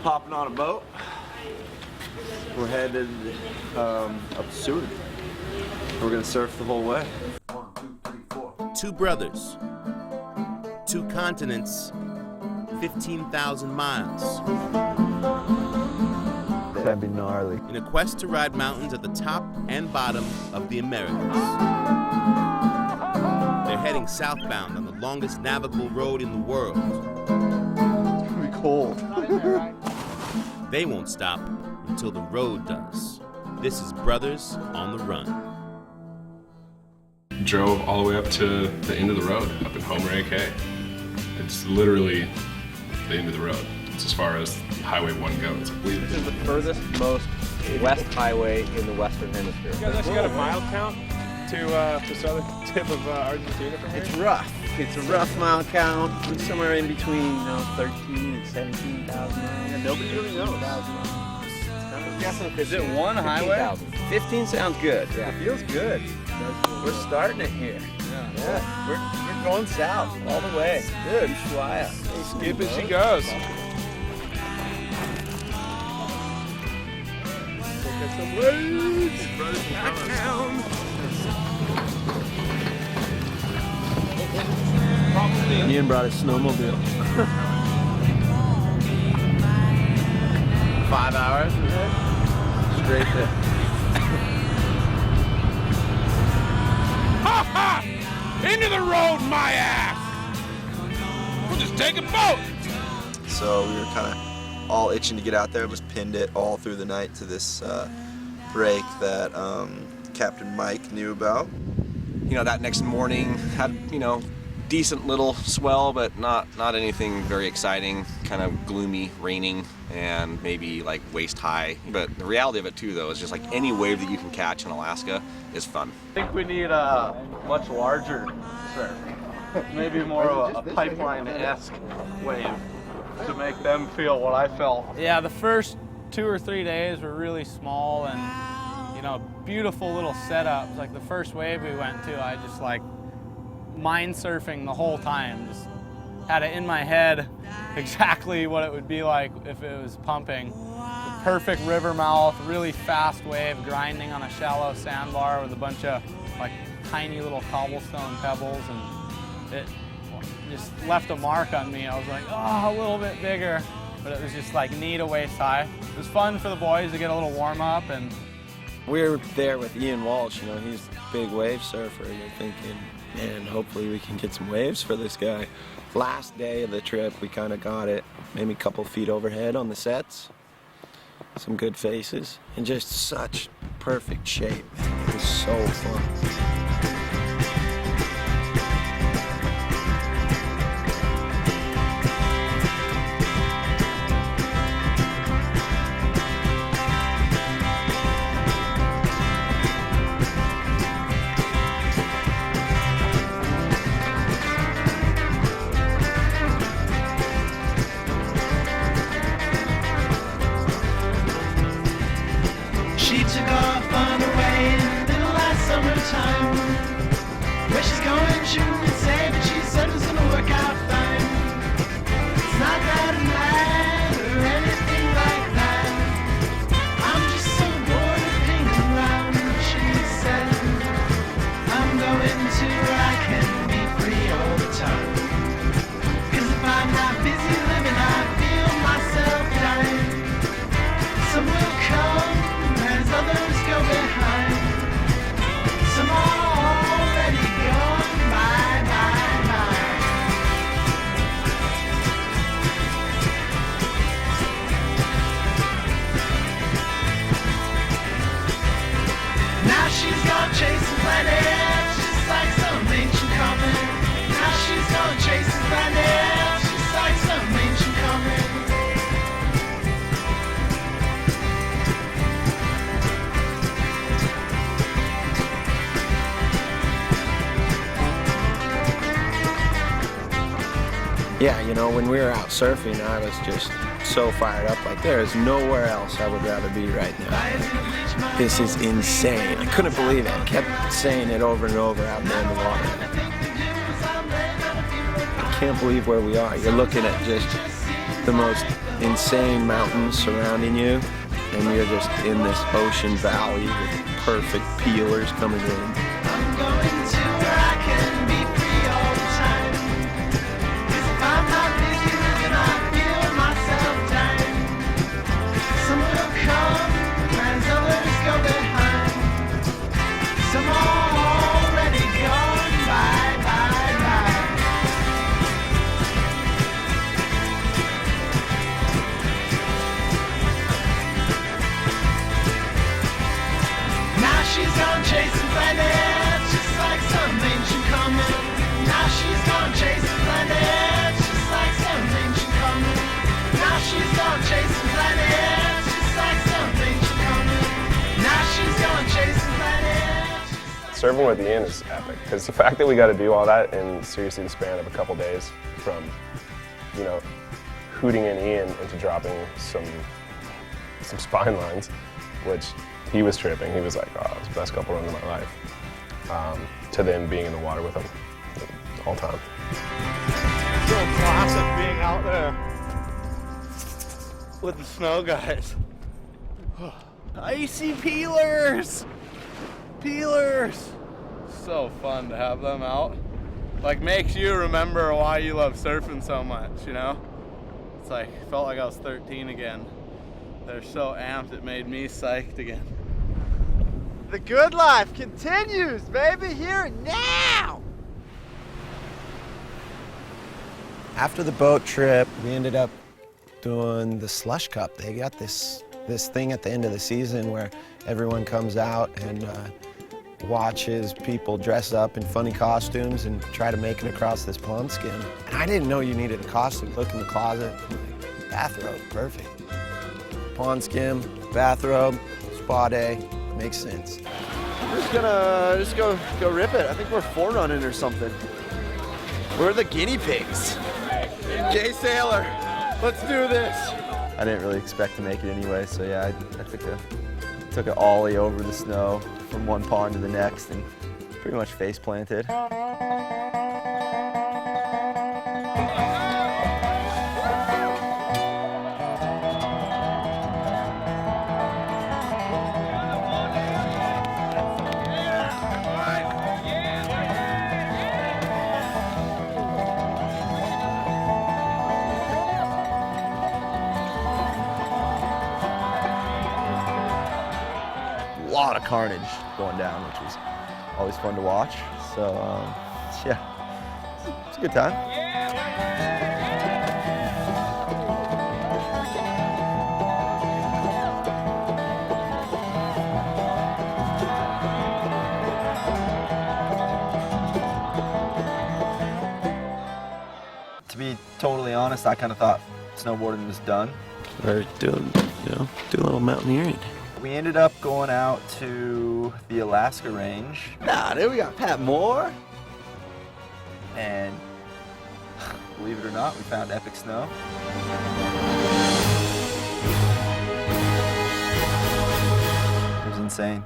Hopping on a boat. We're headed up to Seward. We're gonna surf the whole way. 1, 2, 3, 4. Two brothers, two continents, 15,000 miles. That'd be gnarly. In a quest to ride mountains at the top and bottom of the Americas. They're heading southbound on the longest navigable road in the world. It's gonna be cold. They won't stop until the road does. This is Brothers on the Run. Drove all the way up to the end of the road, up in Homer, AK. It's literally the end of the road. It's as far as Highway 1 goes. This is the furthest, most west highway in the Western Hemisphere. You guys actually got a mile count to the southern tip of Argentina from here? It's rough. It's a rough mile count. It's somewhere in between, 13 and 17,000 miles. Yeah, nobody really knows. Is it one highway? 15 sounds good. Yeah. It feels good. We're starting it here. Yeah. We're going south all the way. Good. Skip as she goes. Look at some waves. Back down. Ian brought his snowmobile. 5 hours straight there. Ha ha! Into the road, my ass! We'll just take a boat! So we were kind of all itching to get out there. Was pinned it all through the night to this break that Captain Mike knew about. That next morning had, decent little swell, but not anything very exciting. Kind of gloomy, raining, and maybe like waist high. But the reality of it too, though, is just like any wave that you can catch in Alaska is fun. I think we need a much larger surf. Maybe more of a pipeline-esque wave to make them feel what I felt. Yeah, the first 2 or 3 days were really small and, beautiful little setups. Like the first wave we went to, I just mind surfing the whole time. Just had it in my head exactly what it would be like if it was pumping. The perfect river mouth, really fast wave, grinding on a shallow sandbar with a bunch of tiny little cobblestone pebbles, and it just left a mark on me. I was like, oh, a little bit bigger, but it was just neat a waist high. It was fun for the boys to get a little warm up. And We're there with Ian Walsh. He's a big wave surfer. You're thinking, man, hopefully we can get some waves for this guy. Last day of the trip, we kind of got it. Maybe a couple feet overhead on the sets. Some good faces. And just such perfect shape. It was so fun. She took off on her way in the last summertime. Where she's going, she wouldn't say, but she said it's gonna work out fine. It's not that I'm mad or anything like that. I'm just so bored of hanging around, she said. I'm going to where I can be free all the time. 'Cause if I'm not busy living, I feel myself dying. Some will come as others go behind. Some are already gone by. Now she's gone chasing planets, just like some ancient comet. Now she's gone chasing planets, just like some ancient comet. Yeah, when we were out surfing, I was just so fired up. There is nowhere else I would rather be right now. This is insane. I couldn't believe it. I kept saying it over and over out there in the water. I can't believe where we are. You're looking at just the most insane mountains surrounding you, and you're just in this ocean valley with perfect peelers coming in. I'm going to where I can be free all the time. 'Cause if I'm not busy living, I feel myself dying. Some will come, and others go behind. Some are already gone, bye, bye, bye. Now she's gone chasing planets, just like some ancient comet. Now she's gone chasing planets, just like some ancient comet. Now she's gone chasing planets, just like some ancient comet. Now she's gone chasing planets. Surfing with Ian is epic because the fact that we got to do all that in seriously the span of a couple days, from hooting in Ian into dropping some spine lines, which he was tripping. He was like, "Oh, it's the best couple runs of my life." To then being in the water with him all time. So classic being out there with the snow guys. Icy peelers! Peelers! So fun to have them out. Like, makes you remember why you love surfing so much, you know? It's like, felt like I was 13 again. They're so amped, it made me psyched again. The good life continues, baby, here and now! After the boat trip, we ended up doing the Slush Cup. They got this thing at the end of the season where everyone comes out and watches people dress up in funny costumes and try to make it across this pond skin. And I didn't know you needed a costume. Look in the closet, bathrobe, perfect. Pond skin, bathrobe, spa day, makes sense. We're just gonna go rip it. I think we're forerunning or something. We're the guinea pigs. Jay Sailor, let's do this. I didn't really expect to make it anyway, so yeah, I took an ollie over the snow from one pond to the next and pretty much face planted. A lot of carnage going down, which was always fun to watch. So yeah, it's a good time. To be totally honest, I kind of thought snowboarding was done. Or do a little mountaineering. We ended up going out to the Alaska range. Nah, there we got Pat Moore. And believe it or not, we found epic snow. It was insane.